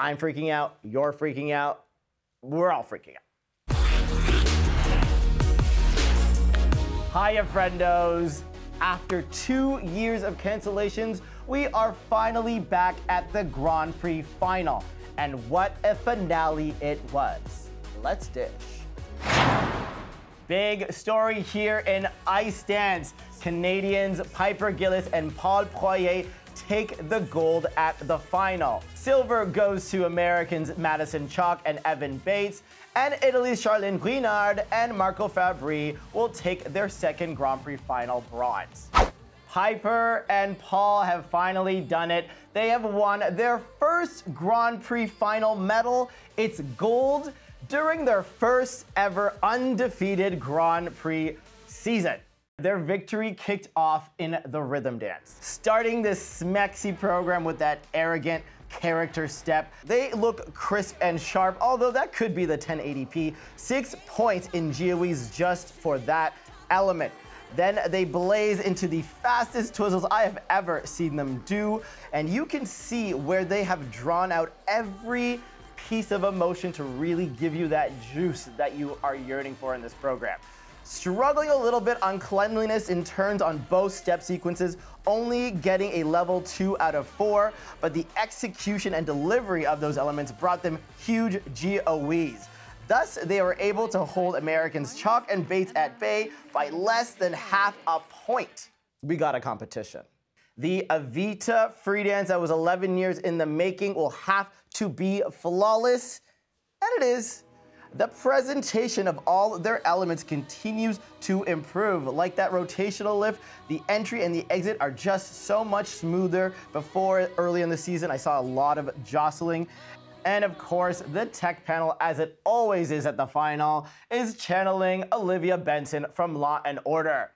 I'm freaking out, you're freaking out, we're all freaking out. Hiya, friendos. After 2 years of cancellations, we are finally back at the Grand Prix Final. And what a finale it was. Let's dish. Big story here in ice dance. Canadians Piper Gilles and Paul Poirier take the gold at the final. Silver goes to Americans Madison Chock and Evan Bates, and Italy's Charlene Guinard and Marco Fabbri will take their second Grand Prix final bronze. Piper and Paul have finally done it. They have won their first Grand Prix final medal. It's gold during their first ever undefeated Grand Prix season. Their victory kicked off in the rhythm dance. Starting this smexy program with that arrogant character step, they look crisp and sharp, although that could be the 1080p. 6 points in GOEs just for that element. Then they blaze into the fastest twizzles I have ever seen them do, and you can see where they have drawn out every piece of emotion to really give you that juice that you are yearning for in this program. Struggling a little bit on cleanliness in turns on both step sequences, only getting a level 2 out of 4, but the execution and delivery of those elements brought them huge GOEs. Thus, they were able to hold Americans Chock and Bates at bay by less than half a point. We got a competition. The Evita free dance that was 11 years in the making will have to be flawless, and it is. The presentation of all their elements continues to improve. Like that rotational lift, the entry and the exit are just so much smoother. Before, early in the season, I saw a lot of jostling. And of course, the tech panel, as it always is at the final, is channeling Olivia Benson from Law & Order.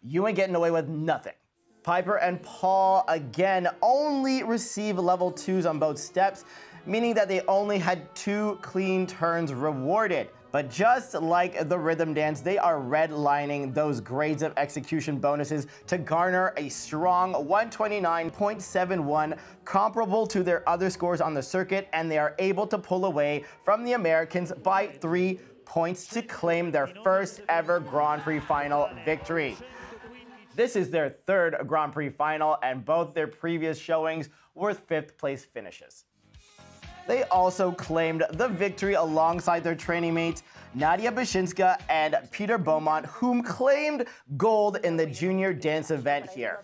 You ain't getting away with nothing. Piper and Paul, again, only receive level 2s on both steps, meaning that they only had 2 clean turns rewarded. But just like the rhythm dance, they are redlining those grades of execution bonuses to garner a strong 129.71, comparable to their other scores on the circuit, and they are able to pull away from the Americans by 3 points to claim their first ever Grand Prix final victory. This is their 3rd Grand Prix final, and both their previous showings were 5th place finishes. They also claimed the victory alongside their training mates, Nadia Bashinska and Peter Beaumont, whom claimed gold in the junior dance event here.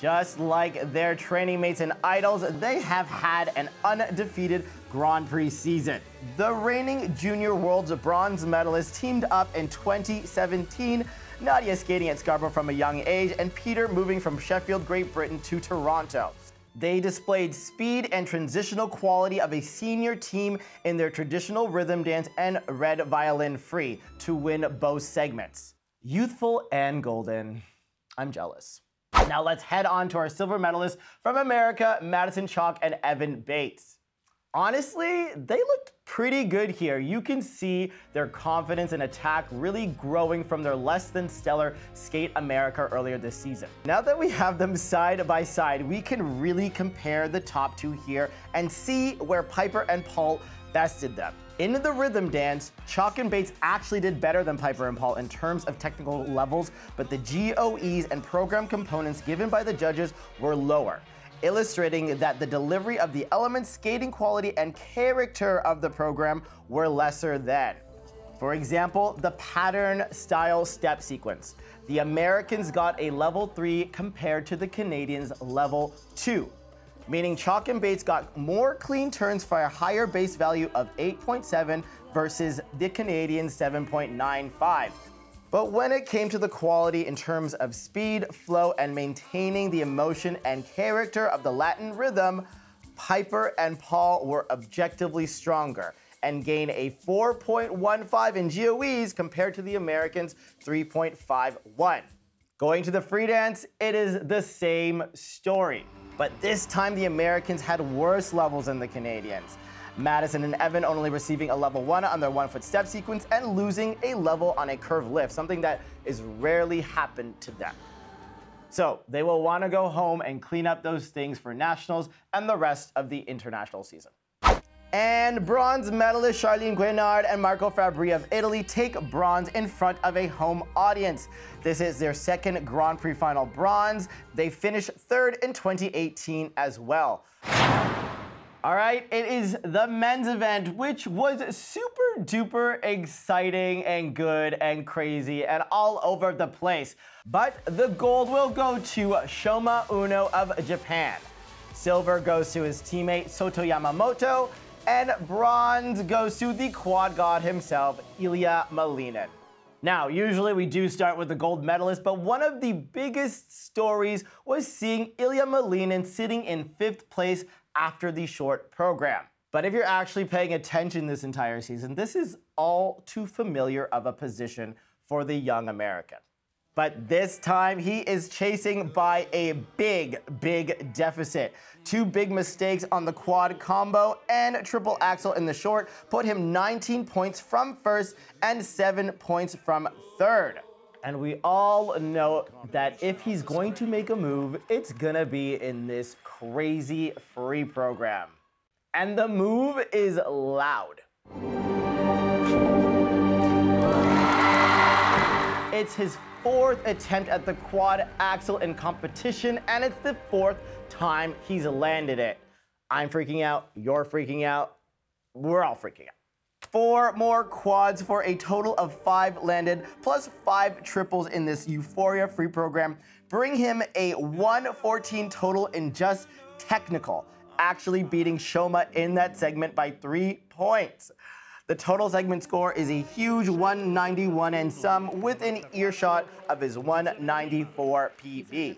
Just like their training mates and idols, they have had an undefeated Grand Prix season. The reigning Junior World's bronze medalist teamed up in 2017, Nadia skating at Scarborough from a young age, and Peter moving from Sheffield, Great Britain to Toronto. They displayed speed and transitional quality of a senior team in their traditional rhythm dance and red violin free to win both segments. Youthful and golden. I'm jealous. Now let's head on to our silver medalists from America, Madison Chock and Evan Bates. Honestly, they looked pretty good here. You can see their confidence and attack really growing from their less than stellar Skate America earlier this season. Now that we have them side by side, we can really compare the top 2 here and see where Piper and Paul bested them. In the rhythm dance, Chock and Bates actually did better than Piper and Paul in terms of technical levels, but the GOEs and program components given by the judges were lower, illustrating that the delivery of the elements, skating quality, and character of the program were lesser than. For example, the pattern style step sequence. The Americans got a level 3 compared to the Canadians' level 2, meaning Chock and Bates got more clean turns for a higher base value of 8.7 versus the Canadians' 7.95. But when it came to the quality in terms of speed, flow, and maintaining the emotion and character of the Latin rhythm, Piper and Paul were objectively stronger and gained a 4.15 in GOEs compared to the Americans' 3.51. Going to the free dance, it is the same story. But this time the Americans had worse levels than the Canadians. Madison and Evan only receiving a level 1 on their 1-foot step sequence and losing a level on a curve lift, something that is rarely happened to them. So they will want to go home and clean up those things for nationals and the rest of the international season. And bronze medalist Charline Guénard and Marco Fabbri of Italy take bronze in front of a home audience. This is their second Grand Prix Final bronze. They finished third in 2018 as well. All right, it is the men's event, which was super duper exciting and good and crazy and all over the place. But the gold will go to Shoma Uno of Japan. Silver goes to his teammate Soto Yamamoto, and bronze goes to the quad god himself, Ilia Malinin. Now, usually we do start with the gold medalist, but one of the biggest stories was seeing Ilia Malinin sitting in 5th place after the short program. But if you're actually paying attention this entire season, this is all too familiar of a position for the young American. But this time he is chasing by a big deficit. 2 big mistakes on the quad combo and triple axel in the short put him 19 points from first and 7 points from third. And we all know that if he's going to make a move, it's gonna be in this crazy free program. And the move is loud. It's his 4th attempt at the quad axel in competition, and it's the 4th time he's landed it. I'm freaking out, you're freaking out, we're all freaking out. 4 more quads for a total of 5 landed, plus 5 triples in this Euphoria free program, bring him a 114 total in just technical, actually beating Shoma in that segment by 3 points. The total segment score is a huge 191 and some, within earshot of his 194 PB.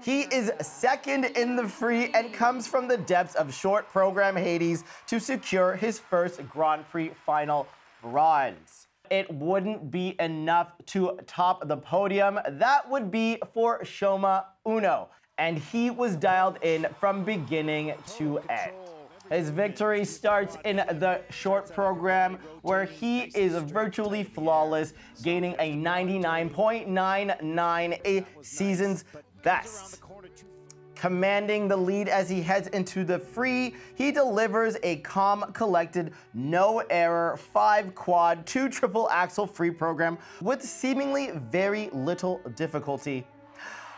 He is second in the free and comes from the depths of short program Hades to secure his first Grand Prix Final bronze. It wouldn't be enough to top the podium. That would be for Shoma Uno, and he was dialed in from beginning to end. His victory starts in the short program, where he is virtually flawless, gaining a 99.99, a season's best. Commanding the lead as he heads into the free, he delivers a calm, collected, no error, 5 quad, 2 triple axel free program with seemingly very little difficulty.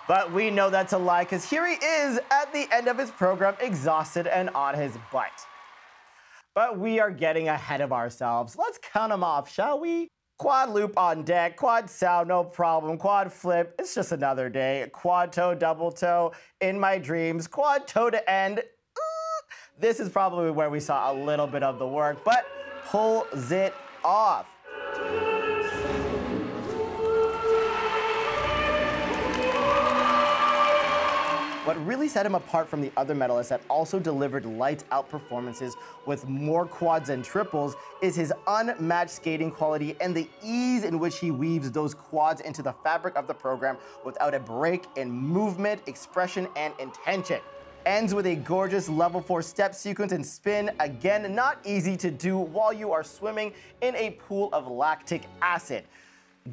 But we know that's a lie, because here he is at the end of his program, exhausted and on his butt. But we are getting ahead of ourselves. Let's count them off, shall we? Quad loop on deck, quad sound, no problem, quad flip, it's just another day, quad toe, double toe, in my dreams, quad toe to end. This is probably where we saw a little bit of the work, but pulls it off. What really set him apart from the other medalists that also delivered lights-out performances with more quads and triples is his unmatched skating quality and the ease in which he weaves those quads into the fabric of the program without a break in movement, expression, and intention. Ends with a gorgeous level 4 step sequence and spin, again not easy to do while you are swimming in a pool of lactic acid.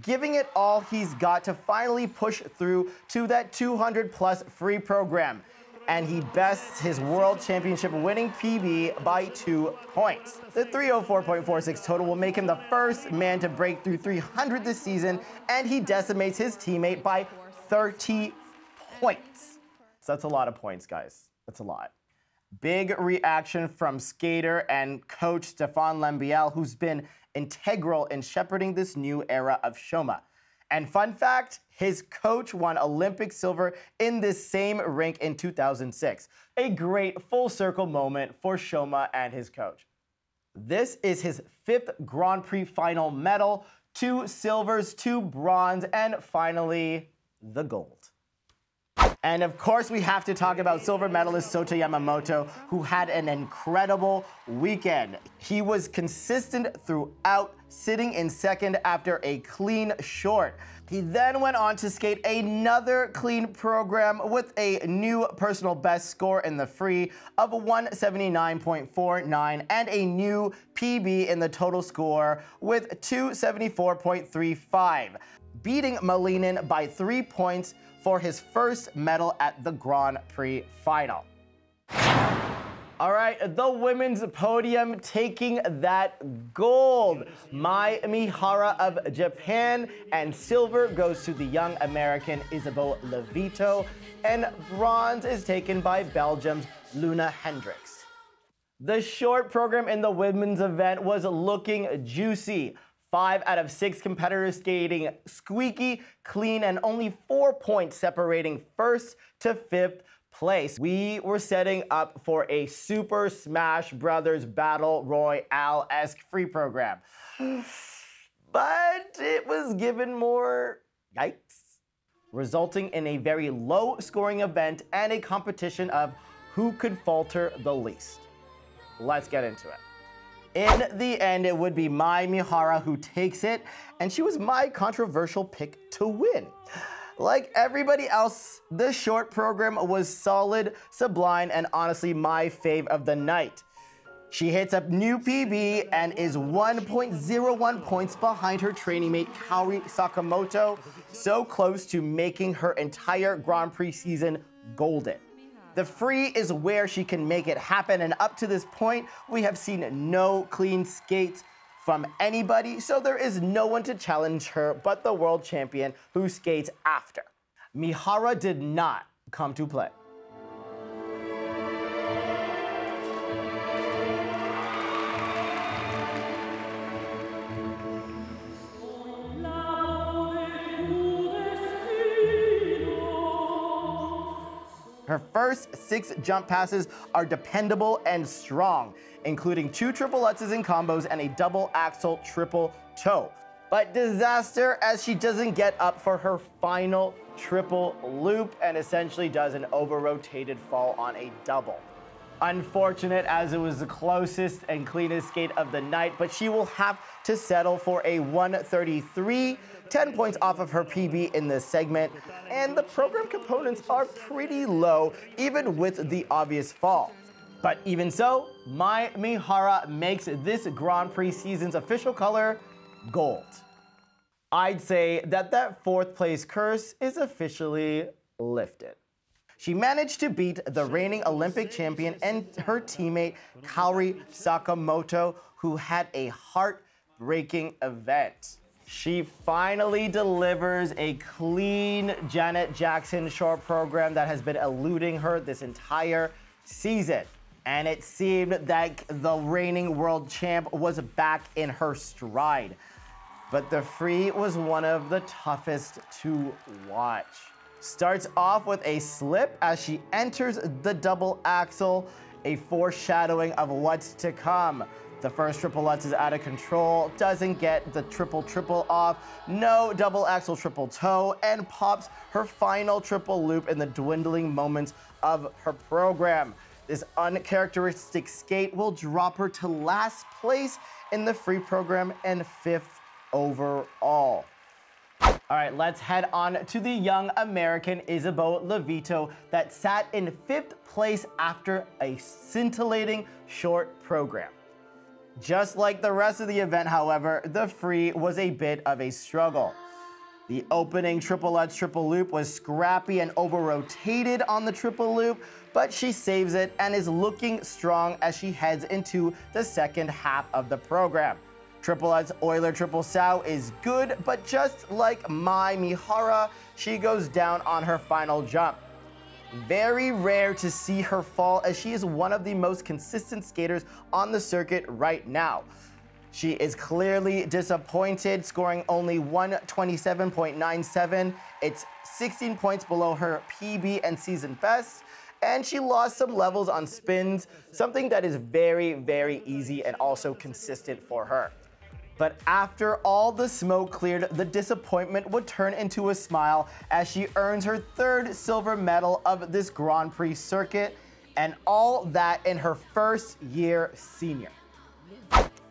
Giving it all he's got to finally push through to that 200+ free program. And he bests his World Championship winning PB by 2 points. The 304.46 total will make him the first man to break through 300 this season, and he decimates his teammate by 30 points. So that's a lot of points, guys. That's a lot. Big reaction from skater and coach Stéphane Lembiel, who's been integral in shepherding this new era of Shoma. And fun fact, his coach won Olympic silver in this same rink in 2006. A great full circle moment for Shoma and his coach. This is his 5th Grand Prix Final medal, 2 silvers, 2 bronze, and finally, the gold. And of course, we have to talk about silver medalist Soto Yamamoto, who had an incredible weekend. He was consistent throughout, sitting in second after a clean short. He then went on to skate another clean program with a new personal best score in the free of 179.49 and a new PB in the total score with 274.35, beating Malinin by 3 points for his first medal at the Grand Prix Final. All right, the women's podium taking that gold. Mai Mihara of Japan, and silver goes to the young American Isabeau Levito, and bronze is taken by Belgium's Luna Hendricks. The short program in the women's event was looking juicy. 5 out of 6 competitors skating squeaky, clean, and only 4 points separating first to fifth place. We were setting up for a Super Smash Brothers Battle Royale-esque free program. But it was given more yikes, resulting in a very low-scoring event and a competition of who could falter the least. Let's get into it. In the end, it would be Mai Mihara who takes it, and she was my controversial pick to win. Like everybody else, the short program was solid, sublime, and honestly my fave of the night. She hits up new PB and is 1.01 points behind her training mate Kihara Sakamoto, so close to making her entire Grand Prix season golden. The free is where she can make it happen, and up to this point, we have seen no clean skates from anybody, so there is no one to challenge her but the world champion who skates after. Mihara did not come to play. Her first 6 jump passes are dependable and strong, including 2 triple Lutzes in combos and a double axel triple toe. But disaster as she doesn't get up for her final triple loop and essentially does an over-rotated fall on a double. Unfortunate as it was the closest and cleanest skate of the night, but she will have to settle for a 133, 10 points off of her PB in this segment, and the program components are pretty low, even with the obvious fall. But even so, Mai Mihara makes this Grand Prix season's official color gold. I'd say that 4th place curse is officially lifted. She managed to beat the reigning Olympic champion and her teammate Kihara Sakamoto, who had a heartbreaking event. She finally delivers a clean Janet Jackson short program that has been eluding her this entire season. And it seemed that the reigning world champ was back in her stride. But the free was one of the toughest to watch. Starts off with a slip as she enters the double axel, a foreshadowing of what's to come. The first triple Lutz is out of control, doesn't get the triple off, no double axel triple toe, and pops her final triple loop in the dwindling moments of her program. This uncharacteristic skate will drop her to last place in the free program and 5th overall. All right, let's head on to the young American Isabeau Levito that sat in 5th place after a scintillating short program. Just like the rest of the event, however, the free was a bit of a struggle. The opening triple Lutz triple loop was scrappy and over-rotated on the triple loop, but she saves it and is looking strong as she heads into the second half of the program. Triple Lutz Euler triple sow is good, but just like Mai Mihara, she goes down on her final jump. Very rare to see her fall as she is one of the most consistent skaters on the circuit right now. She is clearly disappointed, scoring only 127.97. It's 16 points below her PB and season best, and she lost some levels on spins, something that is very, very easy and also consistent for her. But after all the smoke cleared, the disappointment would turn into a smile as she earns her 3rd silver medal of this Grand Prix circuit, and all that in her first year senior.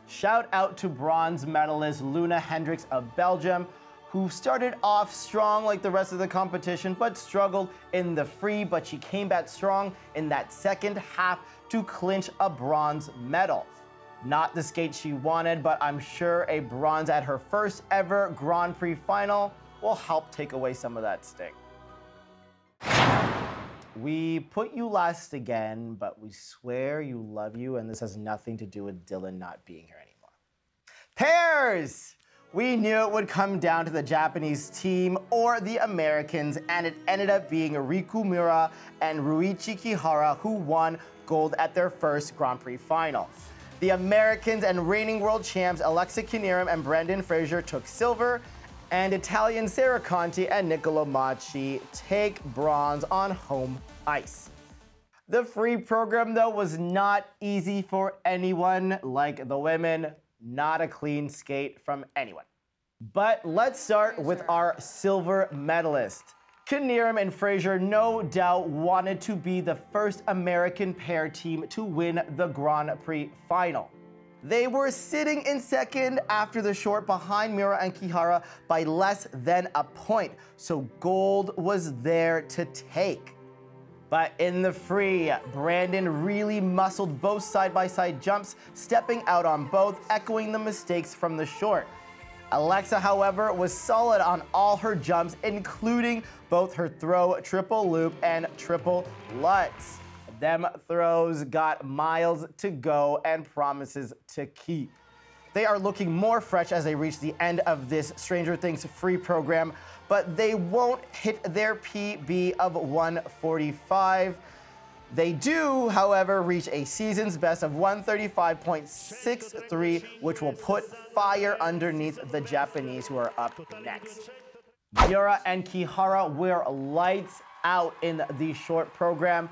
Shout out to bronze medalist Luna Hendricks of Belgium, who started off strong like the rest of the competition, but struggled in the free, but she came back strong in that second half to clinch a bronze medal. Not the skate she wanted, but I'm sure a bronze at her first ever Grand Prix final will help take away some of that sting. We put you last again, but we swear you love you, and this has nothing to do with Dylan not being here anymore. Pairs! We knew it would come down to the Japanese team or the Americans, and it ended up being Riku Miura and Ryuichi Kihara who won gold at their first Grand Prix final. The Americans and reigning world champs Alexa Knierim and Brendan Fraser took silver, and Italian Sarah Conti and Niccolò Macci take bronze on home ice. The free program, though, was not easy for anyone. Like the women, not a clean skate from anyone. But let's start with our silver medalist. Knierim and Fraser no doubt wanted to be the first American pair team to win the Grand Prix final. They were sitting in second after the short behind Miura and Kihara by less than a point, so gold was there to take. But in the free, Brandon really muscled both side-by-side jumps, stepping out on both, echoing the mistakes from the short. Alexa, however, was solid on all her jumps, including both her throw, triple loop, and triple lutz. Them throws got miles to go and promises to keep. They are looking more fresh as they reach the end of this Stranger Things free program, but they won't hit their PB of 145. They do, however, reach a season's best of 135.63, which will put fire underneath the Japanese who are up next. Miura and Kihara were lights out in the short program,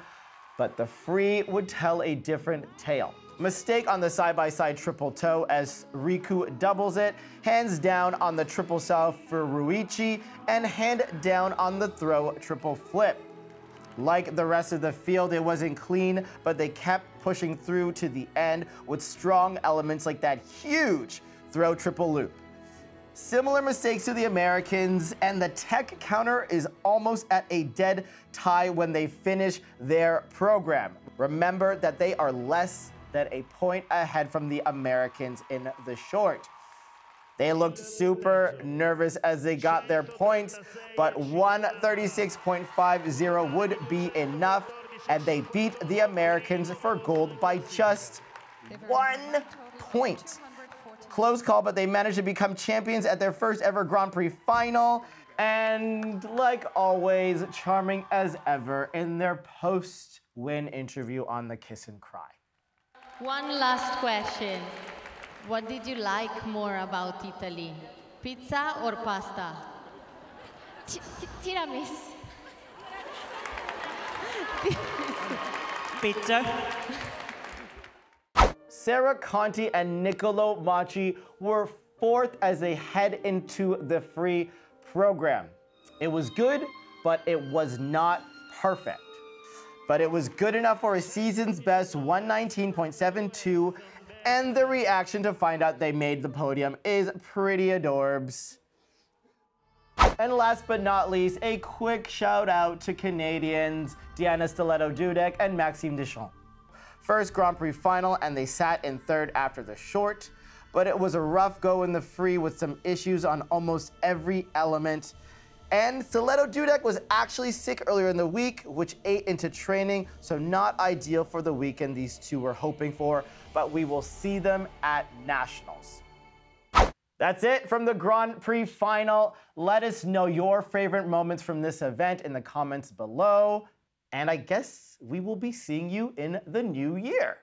but the free would tell a different tale. Mistake on the side-by-side triple toe as Riku doubles it, hands down on the triple salve for Ryuichi, and hand down on the throw triple flip. Like the rest of the field, it wasn't clean, but they kept pushing through to the end with strong elements like that huge throw triple loop. Similar mistakes to the Americans, and the tech counter is almost at a dead tie when they finish their program. Remember that they are less than a point ahead from the Americans in the short. They looked super nervous as they got their points, but 136.50 would be enough, and they beat the Americans for gold by just 1 point. Close call, but they managed to become champions at their first ever Grand Prix final, and like always, charming as ever in their post-win interview on the Kiss and Cry. One last question. What did you like more about Italy? Pizza or pasta? Tiramisu. Pizza. Sarah Conti and Niccolò Macci were fourth as they head into the free program. It was good, but it was not perfect. But it was good enough for a season's best 119.72, and the reaction to find out they made the podium is pretty adorbs. And last but not least, a quick shout out to Canadians Diana Stiletto-Dudek and Maxime Deschamps. First Grand Prix final, and they sat in third after the short, but it was a rough go in the free with some issues on almost every element. And Stiletto-Dudek was actually sick earlier in the week, which ate into training, so not ideal for the weekend these two were hoping for, but we will see them at Nationals. That's it from the Grand Prix final. Let us know your favorite moments from this event in the comments below. And I guess we will be seeing you in the new year.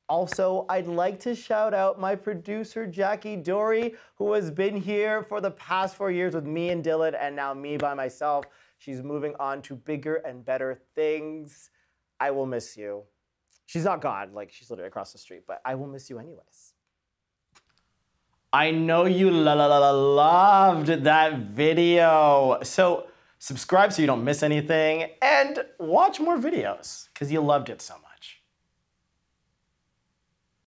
Also, I'd like to shout out my producer, Jackie Dory, who has been here for the past 4 years with me and Dylan, and now me by myself. She's moving on to bigger and better things. I will miss you. She's not God, like she's literally across the street, but I will miss you anyways. I know you loved that video. So subscribe so you don't miss anything, and watch more videos because you loved it so much.